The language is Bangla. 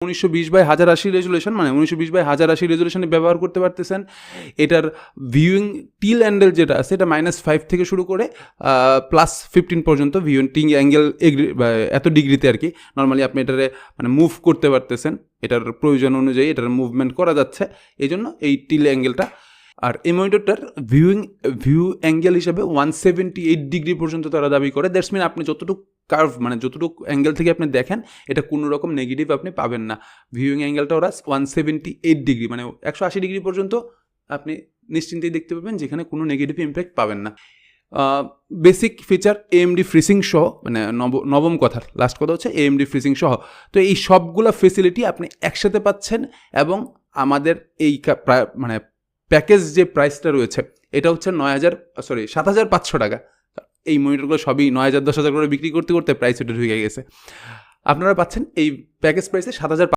1920x1080 রেজুলেশন, মানে 1920x1080 রেজুলেশনে ব্যবহার করতে পারতেছেন। এটার ভিউইং টিল অ্যাঙ্গেল যেটা আছে এটা -5 থেকে শুরু করে +15 পর্যন্ত ভিউইং টিল অ্যাঙ্গেল এত ডিগ্রিতে আর কি নর্মালি আপনি এটারে মানে মুভ করতে পারতেছেন, এটার প্রয়োজন অনুযায়ী এটার মুভমেন্ট করা যাচ্ছে, এই জন্য এই টিল অ্যাঙ্গেলটা। আর এই মনিটরটার ভিউ অ্যাঙ্গেল হিসাবে 178 ডিগ্রি পর্যন্ত তারা দাবি করে। দ্যাটস মিন আপনি যতটুকু কার্ভ মানে যতটুকু অ্যাঙ্গেল থেকে আপনি দেখেন এটা কোনো রকম নেগেটিভ আপনি পাবেন না। ভিউইং অ্যাঙ্গেলটা ওরা 178 ডিগ্রি মানে 180 ডিগ্রি পর্যন্ত আপনি নিশ্চিন্তেই দেখতে পাবেন, যেখানে কোনো নেগেটিভ ইম্প্যাক্ট পাবেন না। বেসিক ফিচার AMD FreeSync সহ, মানে নবম কথার লাস্ট কথা হচ্ছে AMD FreeSync সহ। তো এই সবগুলা ফেসিলিটি আপনি একসাথে পাচ্ছেন, এবং আমাদের এই মানে প্যাকেজ যে প্রাইসটা রয়েছে এটা হচ্ছে 7,500 টাকা। এই মনিটরগুলো সবই 9,000 10,000 করে বিক্রি করতে করতে প্রাইস এটা ঢুকে গেছে। আপনারা পাচ্ছেন এই প্যাকেজ প্রাইসে 7,500